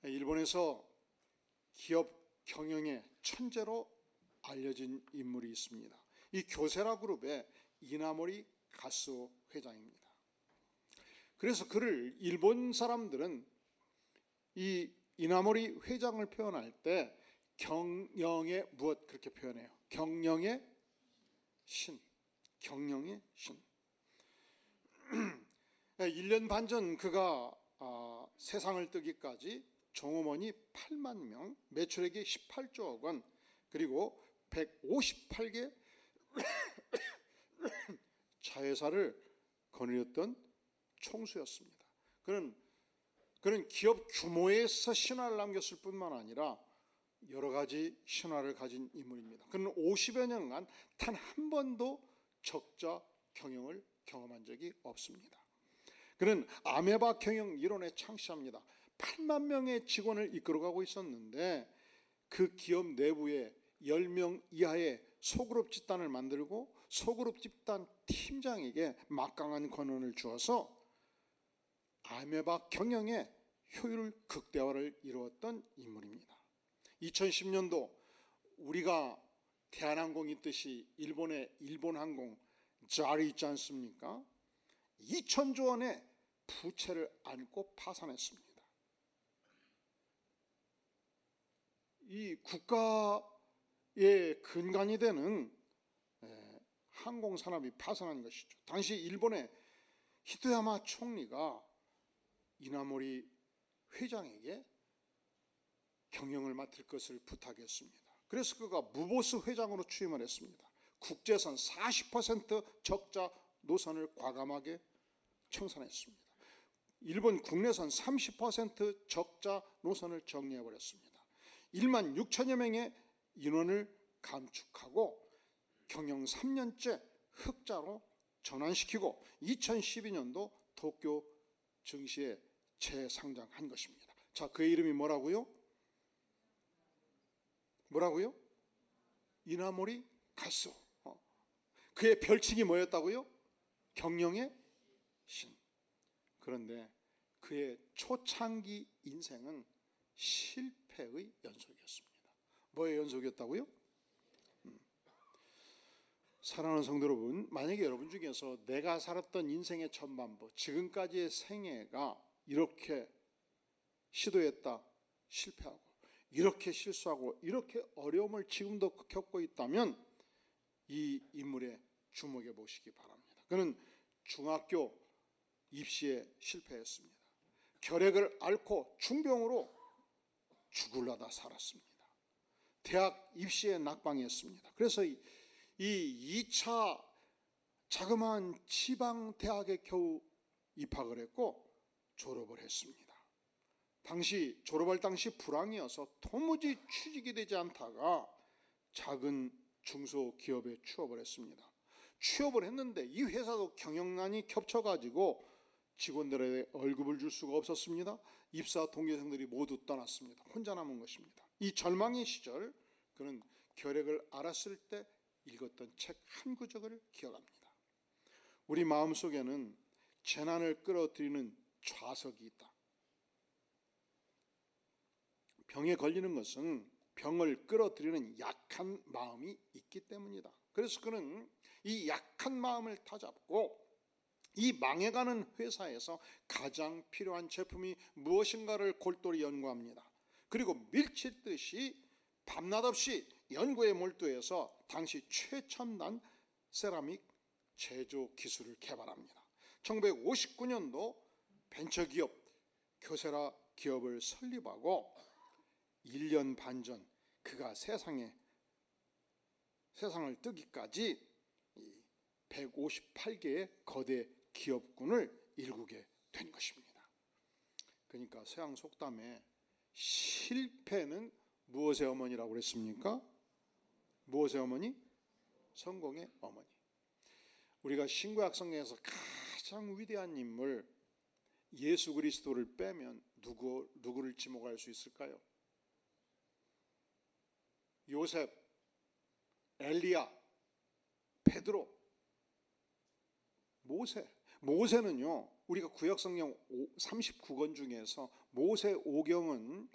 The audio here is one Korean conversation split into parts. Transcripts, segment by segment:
일본에서 기업 경영의 천재로 알려진 인물이 있습니다. 이 교세라 그룹의 이나모리 가스오 회장입니다. 그래서 그를 일본 사람들은 이 이나모리 회장을 표현할 때 경영의 무엇 그렇게 표현해요. 경영의 신, 경영의 신. 1년 반 전 그가 세상을 뜨기까지 종업원이 8만 명, 매출액이 18조억 원, 그리고 158개 자회사를 거느렸던 총수였습니다. 그는 기업 규모에서 신화를 남겼을 뿐만 아니라 여러 가지 신화를 가진 인물입니다. 그는 50여 년간 단 한 번도 적자 경영을 경험한 적이 없습니다. 그는 아메바 경영 이론에 창시합니다. 8만 명의 직원을 이끌어가고 있었는데 그 기업 내부에 10명 이하의 소그룹 집단을 만들고 소그룹 집단 팀장에게 막강한 권한을 주어서 아메바 경영의 효율 극대화를 이루었던 인물입니다. 2010년도 우리가 대한항공 있듯이 일본의 일본항공 자리 있지 않습니까? 2천조 원의 부채를 안고 파산했습니다. 이 국가의 근간이 되는 항공산업이 파산한 것이죠. 당시 일본의 히토야마 총리가 이나모리 회장에게 경영을 맡을 것을 부탁했습니다. 그래서 그가 무보스 회장으로 취임을 했습니다. 국제선 40% 적자 노선을 과감하게 청산했습니다. 일본 국내선 30% 적자 노선을 정리해버렸습니다. 1만 6천여 명의 인원을 감축하고 경영 3년째 흑자로 전환시키고 2012년도 도쿄 증시에 재상장한 것입니다. 자, 그의 이름이 뭐라고요? 뭐라고요? 이나모리 가스오. 그의 별칭이 뭐였다고요? 경영의 신. 그런데 그의 초창기 인생은 실패의 연속이었습니다. 뭐의 연속이었다고요? 사랑하는 성도 여러분, 만약에 여러분 중에서 내가 살았던 인생의 전반부, 지금까지의 생애가 이렇게 시도했다 실패하고 이렇게 실수하고 이렇게 어려움을 지금도 겪고 있다면 이 인물에 주목해 보시기 바랍니다. 그는 중학교 입시에 실패했습니다. 결핵을 앓고 중병으로 죽으려다 살았습니다. 대학 입시에 낙방했습니다. 그래서 이 2차 자그마한 지방대학에 겨우 입학을 했고 졸업을 했습니다. 졸업할 당시 불황이어서 도무지 취직이 되지 않다가 작은 중소기업에 취업을 했습니다. 취업을 했는데 이 회사도 경영난이 겹쳐가지고 직원들에게 월급을 줄 수가 없었습니다. 입사 동기생들이 모두 떠났습니다. 혼자 남은 것입니다. 이 절망의 시절 그는 결핵을 앓았을 때 읽었던 책 한 구절을 기억합니다. 우리 마음속에는 재난을 끌어들이는 좌석이 있다. 병에 걸리는 것은 병을 끌어들이는 약한 마음이 있기 때문이다. 그래서 그는 이 약한 마음을 다잡고 이 망해가는 회사에서 가장 필요한 제품이 무엇인가를 골똘히 연구합니다. 그리고 밀치듯이 밤낮 없이 연구에 몰두해서 당시 최첨단 세라믹 제조 기술을 개발합니다. 1959년도 벤처기업 교세라 기업을 설립하고 1년 반 전 그가 세상을 뜨기까지 158개의 거대 기업군을 일구게 된 것입니다. 그러니까 서양 속담에 실패는 무엇의 어머니라고 그랬습니까? 무엇의 어머니? 성공의 어머니. 우리가 신구약 성경에서 가장 위대한 인물 예수 그리스도를 빼면 누구를 지목할 수 있을까요? 요셉, 엘리야, 베드로, 모세. 모세는요, 우리가 구약 성경 39권 중에서 모세오경은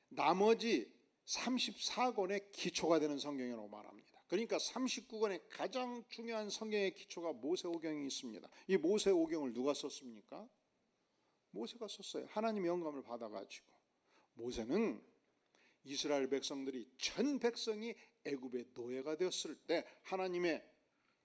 나머지 34권의 기초가 되는 성경이라고 말합니다. 그러니까 39권의 가장 중요한 성경의 기초가 모세오경이 있습니다. 이 모세오경을 누가 썼습니까? 모세가 썼어요. 하나님의 영감을 받아가지고. 모세는 이스라엘 백성들이 전 백성이 애굽의 노예가 되었을 때 하나님의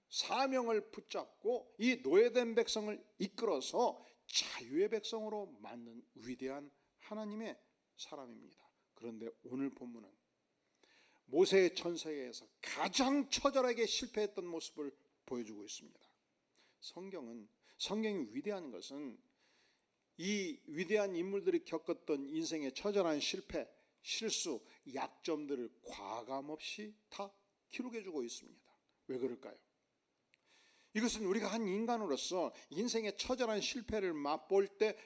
사명을 붙잡고 이 노예된 백성을 이끌어서 자유의 백성으로 만든 위대한 하나님의 사람입니다. 그런데 오늘 본문은 모세의 전세에서 가장 처절하게 실패했던 모습을 보여주고 있습니다. 성경이 위대한 것은 이 위대한 인물들이 겪었던 인생의 처절한 실패, 실수, 약점들을 과감없이 다 기록해주고 있습니다. 왜 그럴까요? 이것은 우리가 한 인간으로서 인생의 처절한 실패를 맛볼 때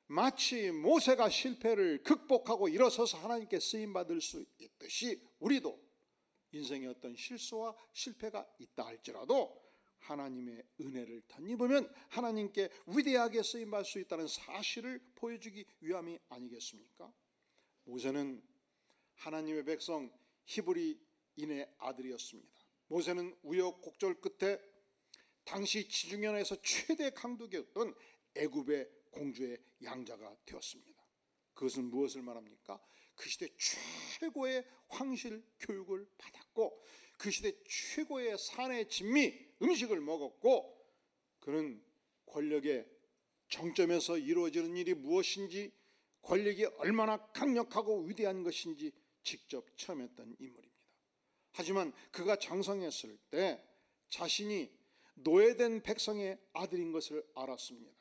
마치 모세가 실패를 극복하고 일어서서 하나님께 쓰임받을 수 있듯이 우리도 인생의 어떤 실수와 실패가 있다 할지라도 하나님의 은혜를 덧입으면 하나님께 위대하게 쓰임받을 수 있다는 사실을 보여주기 위함이 아니겠습니까? 모세는 하나님의 백성 히브리인의 아들이었습니다. 모세는 우여곡절 끝에 당시 지중해에서 최대 강국이었던 애굽의 공주의 양자가 되었습니다. 그것은 무엇을 말합니까? 그 시대 최고의 황실 교육을 받았고 그 시대 최고의 산의 진미 음식을 먹었고 그는 권력의 정점에서 이루어지는 일이 무엇인지 권력이 얼마나 강력하고 위대한 것인지 직접 체험했던 인물입니다. 하지만 그가 장성했을 때 자신이 노예된 백성의 아들인 것을 알았습니다.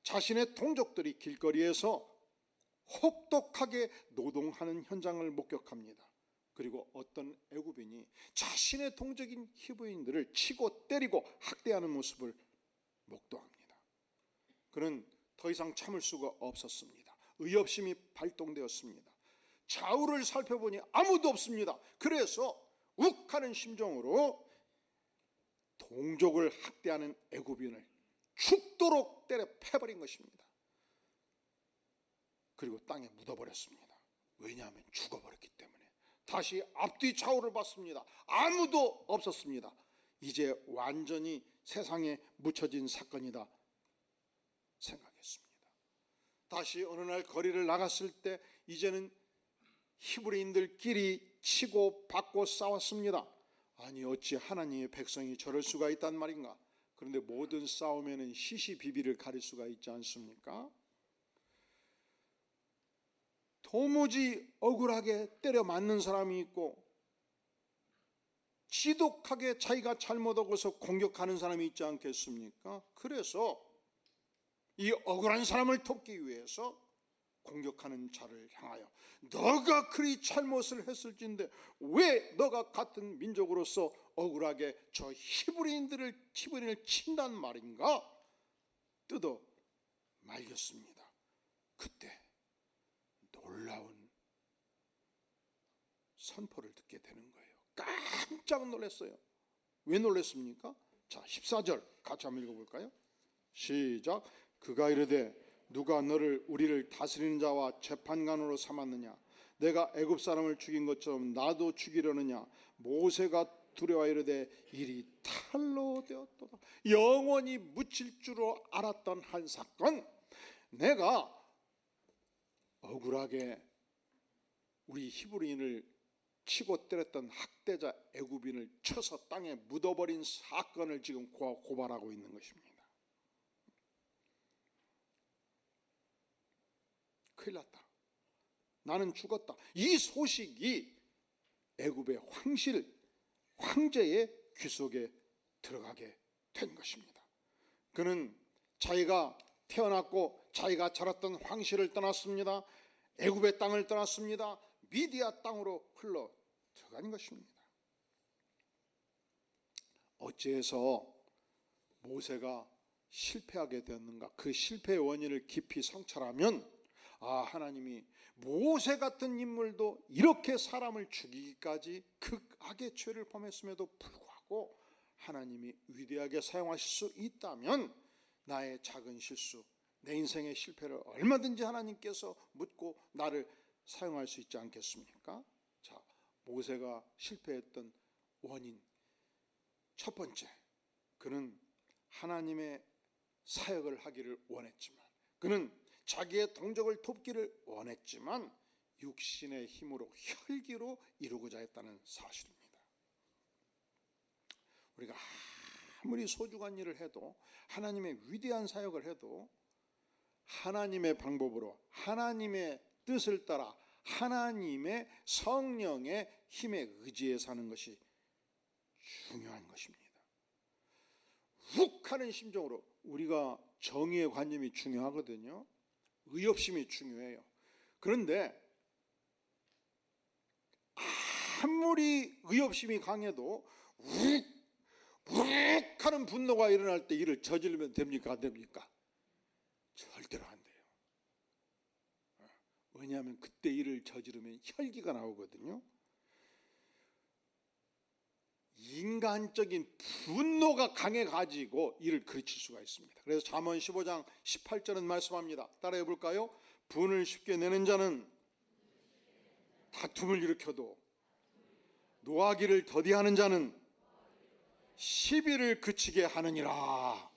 자신의 동족들이 길거리에서 혹독하게 노동하는 현장을 목격합니다. 그리고 어떤 애굽인이 자신의 동족인 히브리인들을 치고 때리고 학대하는 모습을 목도합니다. 그는 더 이상 참을 수가 없었습니다. 의협심이 발동되었습니다. 좌우를 살펴보니 아무도 없습니다. 그래서 욱하는 심정으로 동족을 학대하는 애굽인을 죽도록 때려 패버린 것입니다. 그리고 땅에 묻어버렸습니다. 왜냐하면 죽어버렸기 때문에. 다시 앞뒤 좌우를 봤습니다. 아무도 없었습니다. 이제 완전히 세상에 묻혀진 사건이다 생각했습니다. 다시 어느 날 거리를 나갔을 때 이제는 히브리인들끼리 치고 받고 싸웠습니다. 아니 어찌 하나님의 백성이 저럴 수가 있단 말인가? 그런데 모든 싸움에는 시시비비를 가릴 수가 있지 않습니까? 도무지 억울하게 때려 맞는 사람이 있고 지독하게 자기가 잘못하고서 공격하는 사람이 있지 않겠습니까? 그래서 이 억울한 사람을 돕기 위해서 공격하는 자를 향하여 너가 그리 잘못을 했을진데 왜 너가 같은 민족으로서 억울하게 저 히브리인을 친단 말인가? 뜯어 말렸습니다. 그때 놀라운 선포를 듣게 되는 거예요. 깜짝 놀랐어요. 왜 놀랐습니까? 자, 14절 같이 한번 읽어볼까요? 시작. 그가 이르되 누가 너를 우리를 다스리는 자와 재판관으로 삼았느냐? 내가 애굽 사람을 죽인 것처럼 나도 죽이려느냐? 모세가 두려워 이르되 일이 탈로 되었도다. 영원히 묻힐 줄로 알았던 한 사건, 내가 억울하게 우리 히브리인을 치고 때렸던 학대자 애굽인을 쳐서 땅에 묻어버린 사건을 지금 고발하고 있는 것입니다. 큰일 났다. 나는 죽었다. 이 소식이 애굽의 황제의 귀 속에 들어가게 된 것입니다. 그는 자기가 태어났고 자기가 자랐던 황실을 떠났습니다. 애굽의 땅을 떠났습니다. 미디아 땅으로 흘러 들어간 것입니다. 어찌해서 모세가 실패하게 되었는가? 그 실패의 원인을 깊이 성찰하면 하나님이 모세 같은 인물도 이렇게 사람을 죽이기까지 극악의 죄를 범했음에도 불구하고 하나님이 위대하게 사용하실 수 있다면 나의 작은 실수, 내 인생의 실패를 얼마든지 하나님께서 묻고 나를 사용할 수 있지 않겠습니까? 자, 모세가 실패했던 원인 첫 번째, 그는 하나님의 사역을 하기를 원했지만, 그는 자기의 동족을 돕기를 원했지만 육신의 힘으로 혈기로 이루고자 했다는 사실입니다. 우리가 아무리 소중한 일을 해도, 하나님의 위대한 사역을 해도 하나님의 방법으로, 하나님의 뜻을 따라, 하나님의 성령의 힘에 의지해 사는 것이 중요한 것입니다. 욱하는 심정으로, 우리가 정의의 관념이 중요하거든요. 의협심이 중요해요. 그런데 아무리 의협심이 강해도 욱하는 분노가 일어날 때 일을 저지르면 됩니까? 안 됩니까? 절대로 안 돼요. 왜냐하면 그때 일을 저지르면 혈기가 나오거든요. 인간적인 분노가 강해가지고 이를 그르칠 수가 있습니다. 그래서 잠언 15장 18절은 말씀합니다. 따라해 볼까요? 분을 쉽게 내는 자는 다툼을 일으켜도, 노하기를 더디하는 자는 시비를 그치게 하느니라.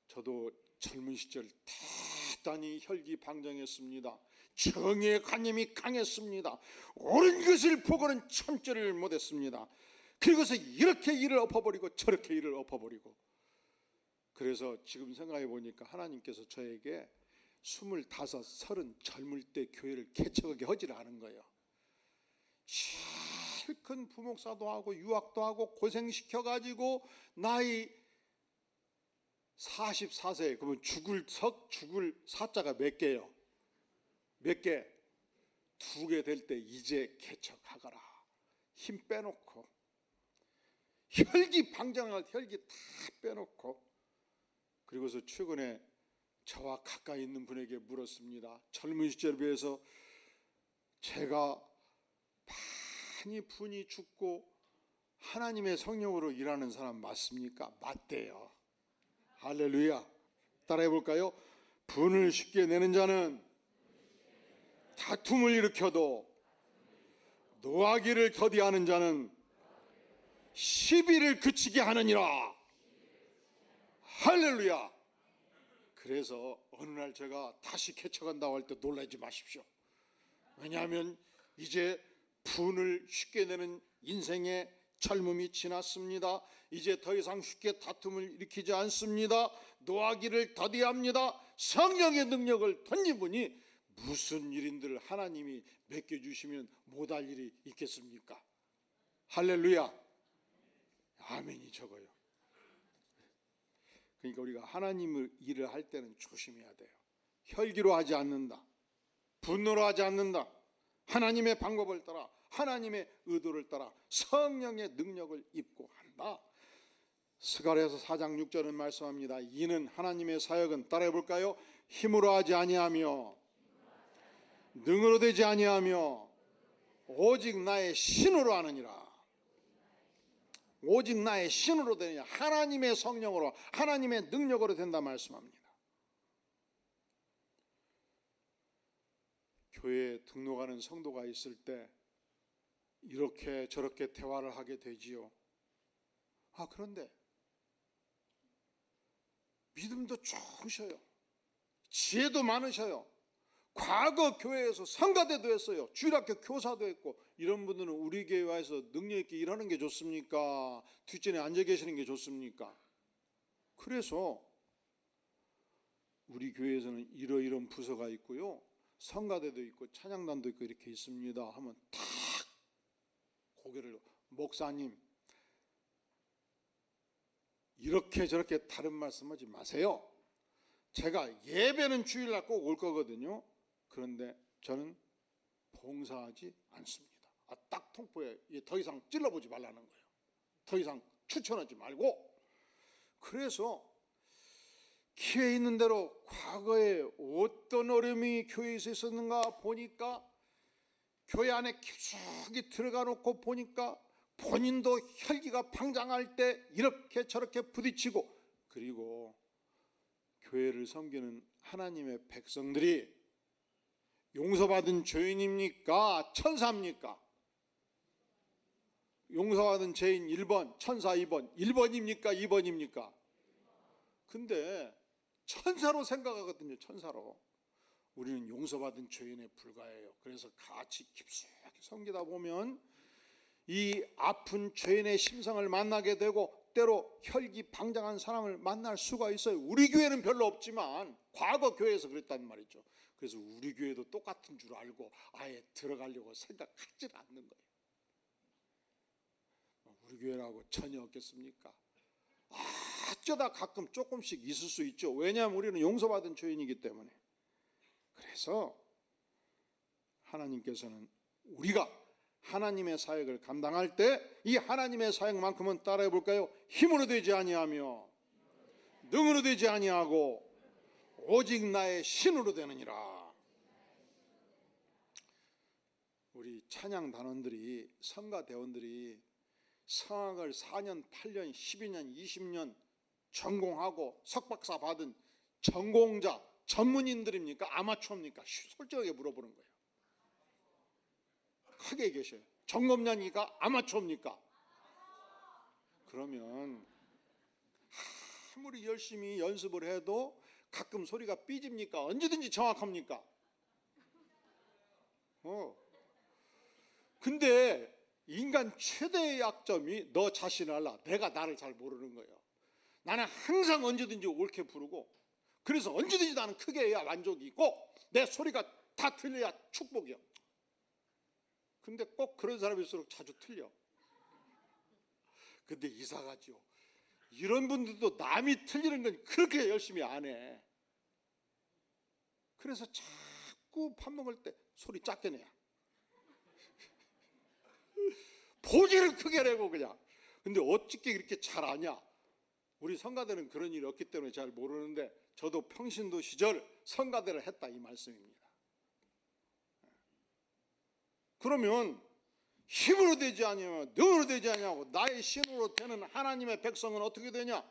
저도 젊은 시절 대단히 혈기방정했습니다. 정의의 관념이 강했습니다. 옳은 것을 보고는 참지를 못했습니다. 그리고서 이렇게 일을 엎어버리고 저렇게 일을 엎어버리고. 그래서 지금 생각해 보니까 하나님께서 저에게 25, 30 젊을 때 교회를 개척하게 하지를 않은 거예요. 실컷 부목사도 하고 유학도 하고 고생시켜가지고 나이 44세, 그러면 죽을 사자가 몇 개예요? 몇 개? 2개 될 때 이제 개척하거라. 힘 빼놓고, 혈기방정할 혈기 다 빼놓고. 그리고서 최근에 저와 가까이 있는 분에게 물었습니다. 젊은 시절에 비해서 제가 많이 분이 죽고 하나님의 성령으로 일하는 사람 맞습니까? 맞대요. 할렐루야. 따라해 볼까요? 분을 쉽게 내는 자는 다툼을 일으켜도, 노하기를 더디하는 자는 시비를 그치게 하느니라. 할렐루야. 그래서 어느 날 제가 다시 개척한다고 할 때 놀라지 마십시오. 왜냐하면 이제 분을 쉽게 내는 인생의 젊음이 지났습니다. 이제 더 이상 쉽게 다툼을 일으키지 않습니다. 노하기를 더디합니다. 성령의 능력을 던진 분이 무슨 일인들 하나님이 맡겨주시면 못할 일이 있겠습니까? 할렐루야. 아멘이 적어요. 그러니까 우리가 하나님을 일을 할 때는 조심해야 돼요. 혈기로 하지 않는다, 분노로 하지 않는다. 하나님의 방법을 따라, 하나님의 의도를 따라 성령의 능력을 입고 한다. 스가랴서 4장 6절은 말씀합니다. 이는 하나님의 사역은, 따라해 볼까요? 힘으로 하지 아니하며 능으로 되지 아니하며 오직 나의 신으로 하느니라. 오직 나의 신으로 되느냐, 하나님의 성령으로, 하나님의 능력으로 된다 말씀합니다. 교회에 등록하는 성도가 있을 때 이렇게 저렇게 대화를 하게 되지요. 그런데 믿음도 좋으셔요. 지혜도 많으셔요. 과거 교회에서 성가대도 했어요. 주일학교 교사도 했고. 이런 분들은 우리 교회 와서 능력 있게 일하는 게 좋습니까? 뒷전에 앉아 계시는 게 좋습니까? 그래서 우리 교회에서는 이러이러한 부서가 있고요, 성가대도 있고 찬양단도 있고 이렇게 있습니다 하면 탁 고개를, 목사님 이렇게 저렇게 다른 말씀하지 마세요. 제가 예배는 주일날 꼭 올 거거든요. 그런데 저는 봉사하지 않습니다. 딱 통보에 더 이상 찔러보지 말라는 거예요. 더 이상 추천하지 말고. 그래서 교회에 있는 대로 과거에 어떤 어려움이 교회에 있었는가 보니까, 교회 안에 깊숙이 들어가 놓고 보니까 본인도 혈기가 방장할 때 이렇게 저렇게 부딪히고, 그리고 교회를 섬기는 하나님의 백성들이 용서받은 죄인입니까? 천사입니까? 용서받은 죄인 1번, 천사 2번, 1번입니까? 2번입니까? 근데 천사로 생각하거든요. 천사로. 우리는 용서받은 죄인에 불과해요. 그래서 같이 깊숙이 섬기다 보면 이 아픈 죄인의 심성을 만나게 되고 때로 혈기방장한 사람을 만날 수가 있어요. 우리 교회는 별로 없지만 과거 교회에서 그랬단 말이죠. 그래서 우리 교회도 똑같은 줄 알고 아예 들어가려고 생각하지 않는 거예요. 우리 교회라고 전혀 없겠습니까? 어쩌다 가끔 조금씩 있을 수 있죠. 왜냐하면 우리는 용서받은 죄인이기 때문에. 그래서 하나님께서는 우리가 하나님의 사역을 감당할 때 이 하나님의 사역만큼은 따라해 볼까요? 힘으로 되지 아니하며 능으로 되지 아니하고 오직 나의 신으로 되느니라. 우리 찬양 단원들이, 성가 대원들이 성악을 4년, 8년, 12년, 20년 전공하고 석박사 받은 전공자, 전문인들입니까? 아마추어입니까? 솔직하게 물어보는 거예요. 크게 얘기하셔요. 전공자입니까? 아마추어입니까? 그러면 아무리 열심히 연습을 해도 가끔 소리가 삐집니까? 언제든지 정확합니까? 근데 인간 최대의 약점이 너 자신을 알라. 내가 나를 잘 모르는 거예요. 나는 항상 언제든지 옳게 부르고 그래서 언제든지 나는 크게 해야 만족이 있고 내 소리가 다 들려야 축복이야. 근데 꼭 그런 사람일수록 자주 틀려. 근데 이상하죠. 이런 분들도 남이 틀리는 건 그렇게 열심히 안 해. 그래서 자꾸 밥 먹을 때 소리 작게 내야. 보기를 크게 내고 그냥. 근데 어떻게 이렇게 잘 아냐? 우리 성가대는 그런 일이 없기 때문에 잘 모르는데 저도 평신도 시절 성가대를 했다 이 말씀입니다. 그러면 힘으로 되지 아니하며 능으로 되지 아니하고 나의 신으로 되는 하나님의 백성은 어떻게 되냐?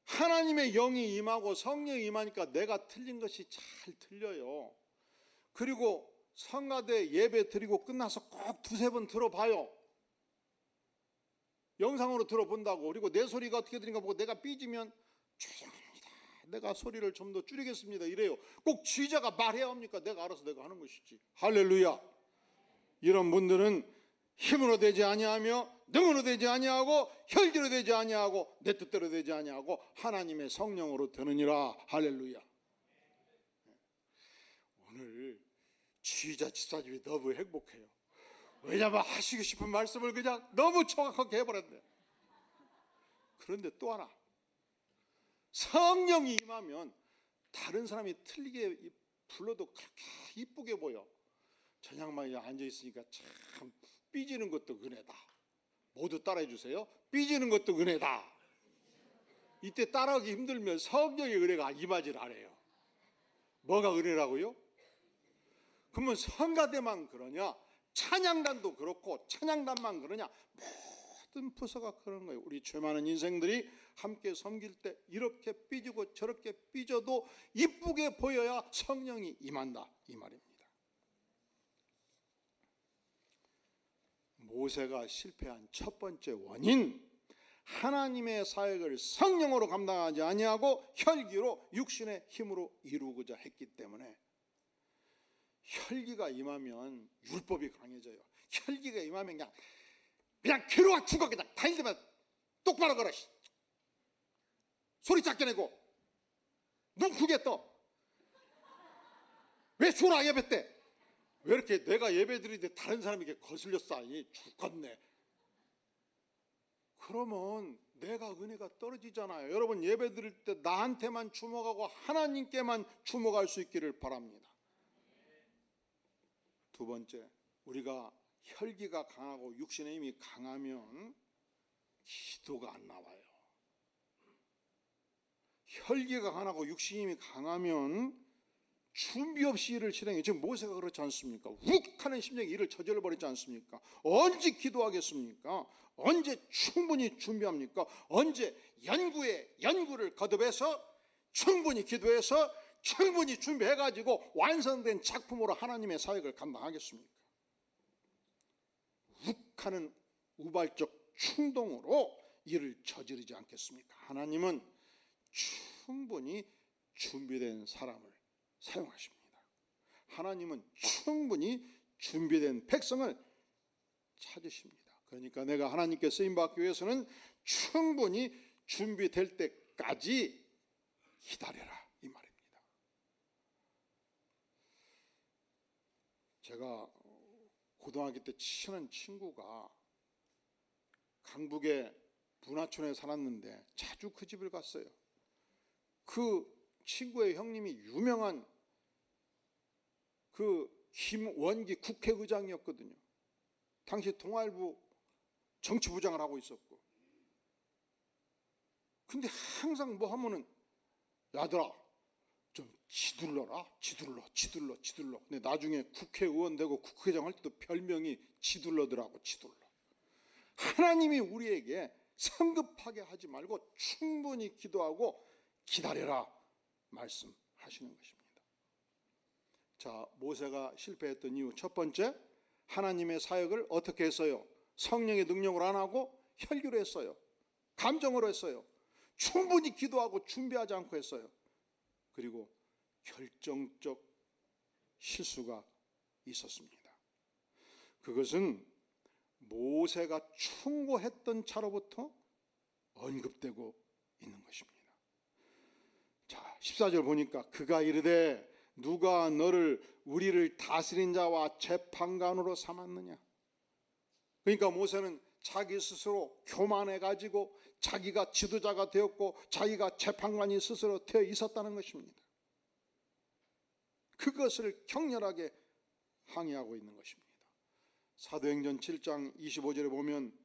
하나님의 영이 임하고 성령이 임하니까 내가 틀린 것이 잘 들려요. 그리고 성가대 예배 드리고 끝나서 꼭 두세 번 들어봐요. 영상으로 들어본다고. 그리고 내 소리가 어떻게 들린가 보고 내가 삐지면 죄송합니다. 내가 소리를 좀 더 줄이겠습니다. 이래요. 꼭 지휘자가 말해야 합니까? 내가 알아서 내가 하는 것이지. 할렐루야. 이런 분들은 힘으로 되지 아니하며 능으로 되지 아니하고 혈기로 되지 아니하고 내 뜻대로 되지 아니하고 하나님의 성령으로 되느니라. 할렐루야. 오늘 지휘자 지사님이 너무 행복해요. 왜냐하면 하시고 싶은 말씀을 그냥 너무 정확하게 해버렸네. 그런데 또 하나, 성령이 임하면 다른 사람이 틀리게 불러도 그렇게 이쁘게 보여. 저 양반이 앉아있으니까 참 삐지는 것도 은혜다. 모두 따라해 주세요. 삐지는 것도 은혜다. 이때 따라하기 힘들면 성령의 은혜가 임하질 않아요. 뭐가 은혜라고요? 그러면 성가대만 그러냐? 찬양단도 그렇고 찬양단만 그러냐? 모든 부서가 그런 거예요. 우리 죄 많은 인생들이 함께 섬길 때 이렇게 삐지고 저렇게 삐져도 이쁘게 보여야 성령이 임한다 이 말입니다. 모세가 실패한 첫 번째 원인, 하나님의 사역을 성령으로 감당하지 아니하고 혈기로 육신의 힘으로 이루고자 했기 때문에. 혈기가 임하면 율법이 강해져요. 혈기가 임하면 그냥 괴로워 죽어. 그냥 다닐 때마다 똑바로 걸어. 소리 작게 내고 눈 크게 떠. 왜 졸아 예배 때? 왜 이렇게 내가 예배 드리는데 다른 사람에게 거슬렸어? 아니 죽겠네. 그러면 내가 은혜가 떨어지잖아요. 여러분 예배 드릴 때 나한테만 주목하고 하나님께만 주목할 수 있기를 바랍니다. 두 번째, 우리가 혈기가 강하고 육신의 힘이 강하면 기도가 안 나와요. 혈기가 강하고 육신의 힘이 강하면 준비 없이 일을 실행해. 지금 모세가 그렇지 않습니까? 욱하는 심정이 일을 저질러 버리지 않습니까? 언제 기도하겠습니까? 언제 충분히 준비합니까? 언제 연구를 거듭해서 충분히 기도해서 충분히 준비해가지고 완성된 작품으로 하나님의 사역을 감당하겠습니까? 욱하는 우발적 충동으로 일을 저지르지 않겠습니까? 하나님은 충분히 준비된 사람을 사용하십니다. 하나님은 충분히 준비된 백성을 찾으십니다. 그러니까 내가 하나님께 쓰임받기 위해서는 충분히 준비될 때까지 기다려라, 이 말입니다. 제가 고등학교 때 친한 친구가 강북의 분화촌에 살았는데 자주 그 집을 갔어요. 그 친구의 형님이 유명한 그 김원기 국회의장이었거든요. 당시 동아일보 정치부장을 하고 있었고. 근데 항상 뭐 하면은 야들아 좀 지둘러라, 지둘러. 근데 나중에 국회의원 되고 국회의장 할 때도 별명이 지둘러더라고, 지둘러. 하나님이 우리에게 성급하게 하지 말고 충분히 기도하고 기다려라 말씀하시는 것입니다. 자, 모세가 실패했던 이유 첫 번째, 하나님의 사역을 어떻게 했어요? 성령의 능력으로 안 하고 혈기로 했어요. 감정으로 했어요. 충분히 기도하고 준비하지 않고 했어요. 그리고 결정적 실수가 있었습니다. 그것은 모세가 충고했던 차로부터 언급되고 있는 것입니다. 자, 14절 보니까 그가 이르되 누가 너를 우리를 다스린 자와 재판관으로 삼았느냐. 그러니까 모세는 자기 스스로 교만해 가지고 자기가 지도자가 되었고 자기가 재판관이 스스로 되어 있었다는 것입니다. 그것을 격렬하게 항의하고 있는 것입니다. 사도행전 7장 25절에 보면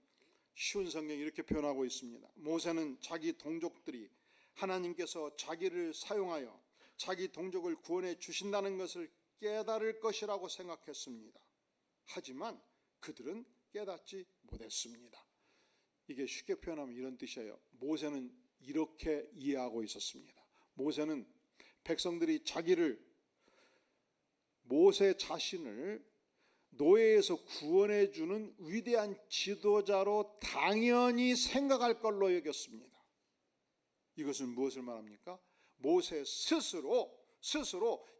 쉬운 성경이 이렇게 표현하고 있습니다. 모세는 자기 동족들이 하나님께서 자기를 사용하여 자기 동족을 구원해 주신다는 것을 깨달을 것이라고 생각했습니다. 하지만 그들은 깨닫지 못했습니다. 이게 쉽게 표현하면 이런 뜻이에요. 모세는 이렇게 이해하고 있었습니다. 모세는 백성들이 모세 자신을 노예에서 구원해 주는 위대한 지도자로 당연히 생각할 걸로 여겼습니다. 이것은 무엇을 말합니까? 모세 스스로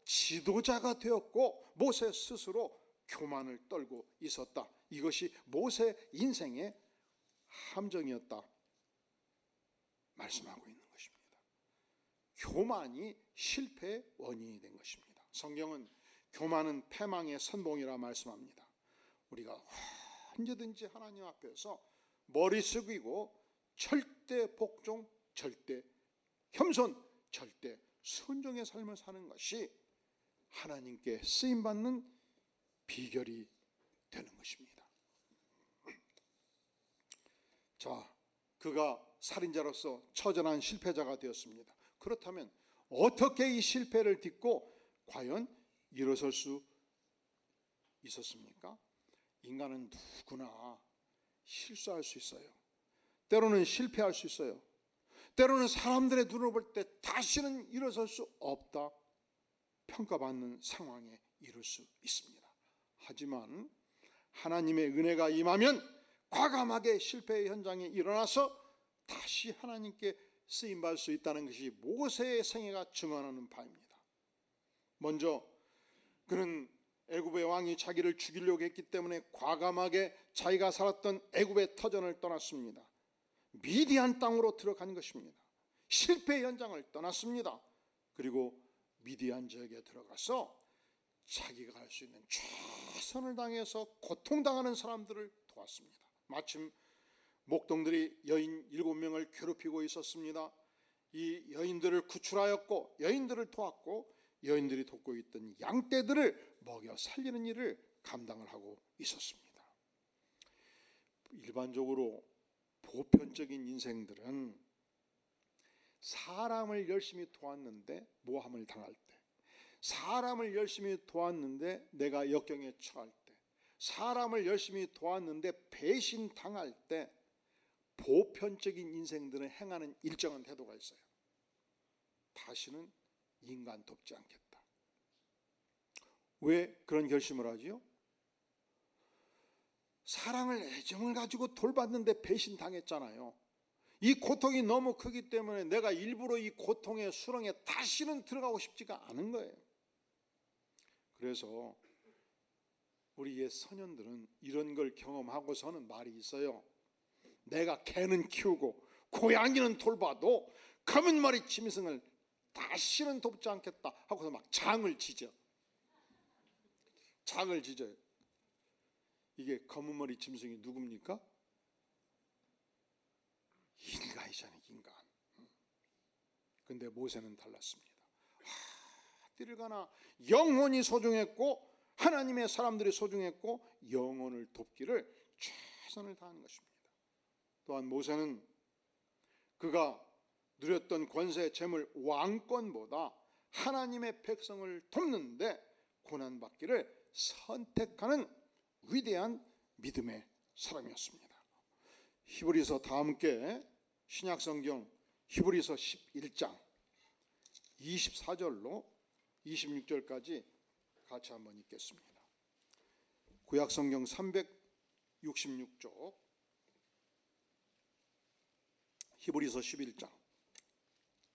지도자가 되었고 모세 스스로 교만을 떨고 있었다. 이것이 모세 인생의 함정이었다 말씀하고 있는 것입니다. 교만이 실패의 원인이 된 것입니다. 성경은 교만은 패망의 선봉이라 말씀합니다. 우리가 언제든지 하나님 앞에서 머리 숙이고 절대 복종, 절대 겸손, 절대 순종의 삶을 사는 것이 하나님께 쓰임받는 비결이 되는 것입니다. 자, 그가 살인자로서 처절한 실패자가 되었습니다. 그렇다면 어떻게 이 실패를 딛고 과연 일어설 수 있었습니까? 인간은 누구나 실수할 수 있어요. 때로는 실패할 수 있어요. 때로는 사람들의 눈을 볼 때 다시는 일어설 수 없다 평가받는 상황에 이를 수 있습니다. 하지만 하나님의 은혜가 임하면 과감하게 실패의 현장에 일어나서 다시 하나님께 쓰임받을 수 있다는 것이 모세의 생애가 증언하는 바입니다. 먼저 그는 애굽의 왕이 자기를 죽이려고 했기 때문에 과감하게 자기가 살았던 애굽의 터전을 떠났습니다. 미디안 땅으로 들어간 것입니다. 실패의 현장을 떠났습니다. 그리고 미디안 지역에 들어가서 자기가 할 수 있는 최선을 다해서 고통당하는 사람들을 도왔습니다. 마침 목동들이 여인 7명을 괴롭히고 있었습니다. 이 여인들을 구출하였고 여인들을 도왔고 여인들이 돕고 있던 양떼들을 먹여 살리는 일을 감당을 하고 있었습니다. 일반적으로 보편적인 인생들은 사람을 열심히 도왔는데 모함을 당할 때, 사람을 열심히 도왔는데 내가 역경에 처할 때, 사람을 열심히 도왔는데 배신당할 때 보편적인 인생들은 행하는 일정한 태도가 있어요. 다시는 인간 돕지 않겠다. 왜 그런 결심을 하지요? 사랑을, 애정을 가지고 돌봤는데 배신당했잖아요. 이 고통이 너무 크기 때문에 내가 일부러 이 고통의 수렁에 다시는 들어가고 싶지가 않은 거예요. 그래서 우리 옛 선현들은 이런 걸 경험하고서는 말이 있어요. 내가 개는 키우고 고양이는 돌봐도 검은 머리 짐승을 다시는 돕지 않겠다 하고서 막 장을 지져. 장을 지져요. 이게 검은 머리 짐승이 누굽니까? 인간이잖아요, 인간. 근데 모세는 달랐습니다. 띠를 가나 영혼이 소중했고 하나님의 사람들이 소중했고 영혼을 돕기를 최선을 다하는 것입니다. 또한 모세는 그가 누렸던 권세, 재물, 왕권보다 하나님의 백성을 돕는데 고난받기를 선택하는 위대한 믿음의 사람이었습니다. 히브리서 다 함께 신약성경 히브리서 11장 24절로 26절까지 같이 한번 읽겠습니다. 구약성경 366쪽 히브리서 11장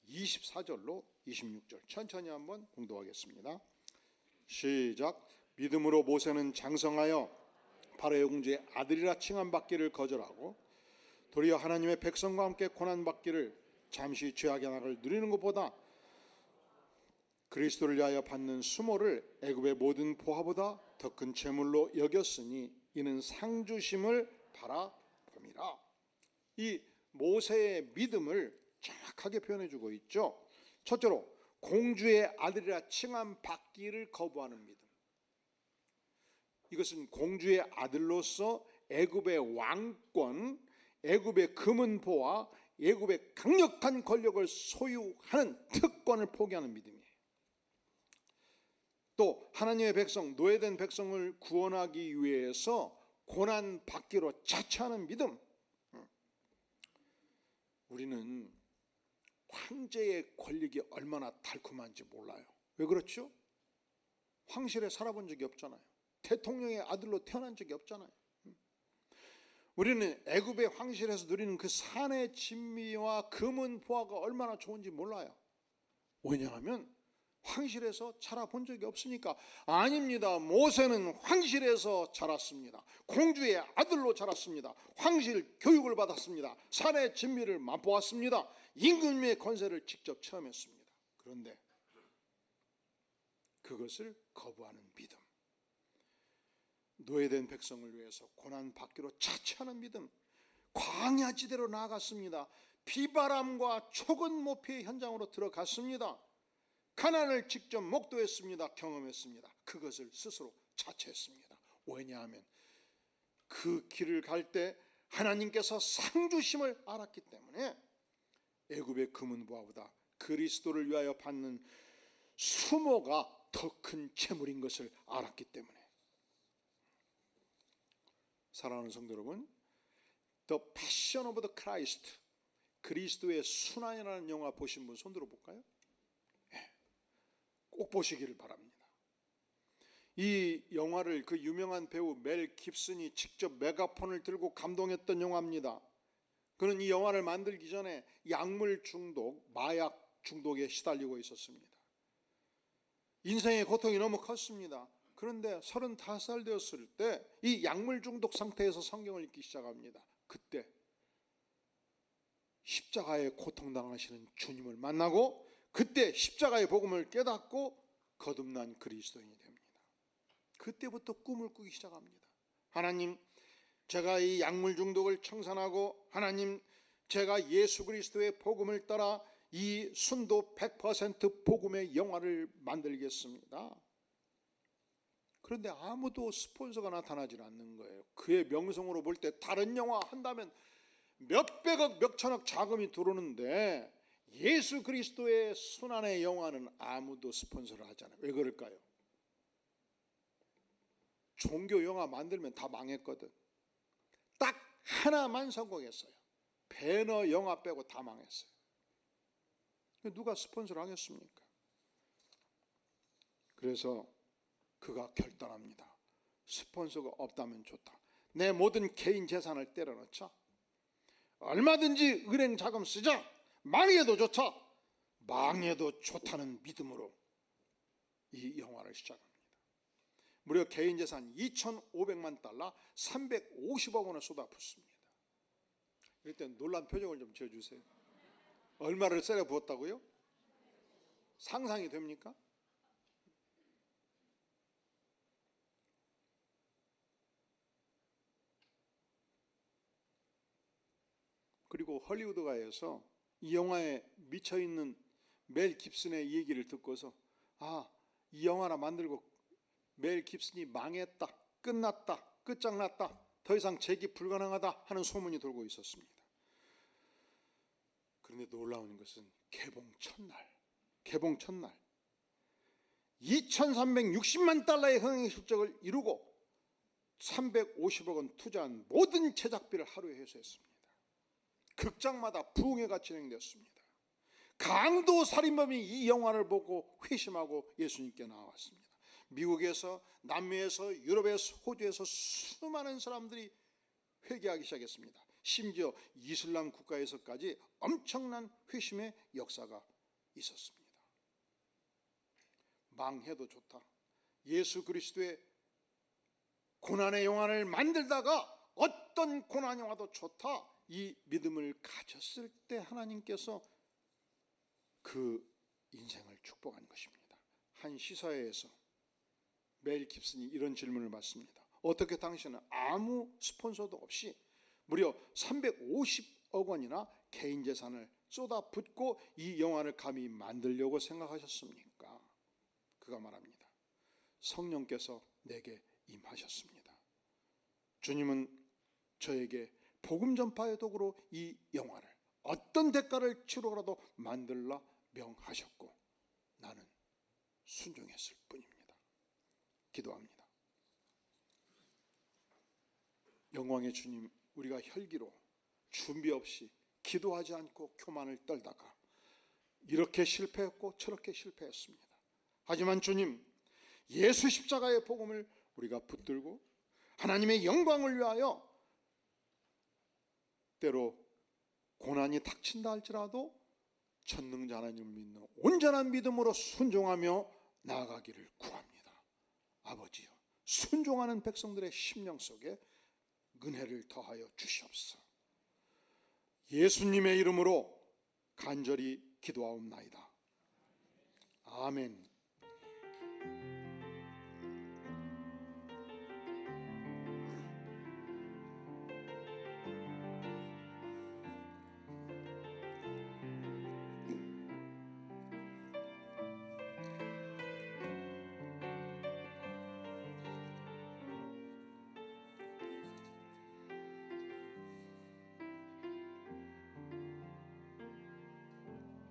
24절로 26절 천천히 한번 공독하겠습니다. 시작. 믿음으로 모세는 장성하여 바로의 공주의 아들이라 칭함받기를 거절하고 도리어 하나님의 백성과 함께 고난받기를 잠시 죄악의 낙을 누리는 것보다 그리스도를 위하여 받는 수모를 애굽의 모든 보화보다 더 큰 재물로 여겼으니 이는 상주심을 바라봄이라. 이 모세의 믿음을 정확하게 표현해주고 있죠. 첫째로 공주의 아들이라 칭함받기를 거부하는 믿음. 이것은 공주의 아들로서 애굽의 왕권, 애굽의 금은 보화, 애굽의 강력한 권력을 소유하는 특권을 포기하는 믿음이에요. 또 하나님의 백성, 노예된 백성을 구원하기 위해서 고난받기로 자처하는 믿음. 우리는 황제의 권력이 얼마나 달콤한지 몰라요. 왜 그렇죠? 황실에 살아본 적이 없잖아요. 대통령의 아들로 태어난 적이 없잖아요. 우리는 애굽의 황실에서 누리는 그 산의 진미와 금은 보화가 얼마나 좋은지 몰라요. 왜냐하면 황실에서 자라본 적이 없으니까. 아닙니다. 모세는 황실에서 자랐습니다. 공주의 아들로 자랐습니다. 황실 교육을 받았습니다. 산의 진미를 맛보았습니다. 임금의 권세를 직접 체험했습니다. 그런데 그것을 거부하는 믿음, 노예된 백성을 위해서 고난받기로 자처하는 믿음, 광야지대로 나아갔습니다. 비바람과 촉은 모피의 현장으로 들어갔습니다. 가난을 직접 목도했습니다. 경험했습니다. 그것을 스스로 자처했습니다. 왜냐하면 그 길을 갈 때 하나님께서 상주심을 알았기 때문에 애굽의 금은 보화보다 그리스도를 위하여 받는 수모가 더 큰 재물인 것을 알았기 때문에. 사랑하는 성도 여러분, The Passion of the Christ, 그리스도의 순환이라는 영화 보신 분 손 들어볼까요? 꼭 보시기를 바랍니다. 이 영화를 그 유명한 배우 멜 깁슨이 직접 메가폰을 들고 감동했던 영화입니다. 그는 이 영화를 만들기 전에 약물 중독, 마약 중독에 시달리고 있었습니다. 인생의 고통이 너무 컸습니다. 그런데 35살 되었을 때 이 약물 중독 상태에서 성경을 읽기 시작합니다. 그때 십자가에 고통당하시는 주님을 만나고 그때 십자가의 복음을 깨닫고 거듭난 그리스도인이 됩니다. 그때부터 꿈을 꾸기 시작합니다. 하나님, 제가 이 약물 중독을 청산하고 하나님, 제가 예수 그리스도의 복음을 따라 이 순도 100% 복음의 영화를 만들겠습니다. 그런데 아무도 스폰서가 나타나질 않는 거예요. 그의 명성으로 볼 때 다른 영화 한다면 몇백억 몇천억 자금이 들어오는데 예수 그리스도의 순환의 영화는 아무도 스폰서를 하잖아요. 왜 그럴까요? 종교 영화 만들면 다 망했거든. 딱 하나만 성공했어요. 배너 영화 빼고 다 망했어요. 누가 스폰서를 하겠습니까? 그래서 그가 결단합니다. 스폰서가 없다면 좋다. 내 모든 개인 재산을 때려넣자. 얼마든지 은행 자금 쓰자. 망해도 좋다. 망해도 좋다는 믿음으로 이 영화를 시작합니다. 무려 개인 재산 2,500만 달러 350억 원을 쏟아붓습니다. 이때 놀란 표정을 좀 지어주세요. 얼마를 썰어 부었다고요? 상상이 됩니까? 그리고 헐리우드가에서 이 영화에 미쳐있는 멜 깁슨의 얘기를 듣고서 이 영화나 만들고 멜 깁슨이 망했다, 끝났다, 끝장났다, 더 이상 재기 불가능하다 하는 소문이 돌고 있었습니다. 그런데 놀라운 것은 개봉 첫날 2,360만 달러의 흥행 실적을 이루고 350억 원 투자한 모든 제작비를 하루에 회수했습니다. 극장마다 부흥회가 진행되었습니다. 강도 살인범이 이 영화를 보고 회심하고 예수님께 나왔습니다. 미국에서, 남미에서, 유럽에서, 호주에서 수많은 사람들이 회개하기 시작했습니다. 심지어 이슬람 국가에서까지 엄청난 회심의 역사가 있었습니다. 망해도 좋다. 예수 그리스도의 고난의 영화를 만들다가 어떤 고난 영화도 좋다. 이 믿음을 가졌을 때 하나님께서 그 인생을 축복한 것입니다. 한 시사회에서 멜 깁슨이 이런 질문을 받습니다. 어떻게 당신은 아무 스폰서도 없이 무려 350억 원이나 개인 재산을 쏟아붓고 이 영화를 감히 만들려고 생각하셨습니까? 그가 말합니다. 성령께서 내게 임하셨습니다. 주님은 저에게 복음 전파의 도구로 이 영화를 어떤 대가를 치르고라도 만들라 명하셨고 나는 순종했을 뿐입니다. 기도합니다. 영광의 주님, 우리가 혈기로 준비 없이 기도하지 않고 교만을 떨다가 이렇게 실패했고 저렇게 실패했습니다. 하지만 주님, 예수 십자가의 복음을 우리가 붙들고 하나님의 영광을 위하여 때로 고난이 닥친다 할지라도 전능자 하나님을 믿는 온전한 믿음으로 순종하며 나아가기를 구합니다. 아버지여, 순종하는 백성들의 심령 속에 은혜를 더하여 주시옵소서. 예수님의 이름으로 간절히 기도하옵나이다. 아멘.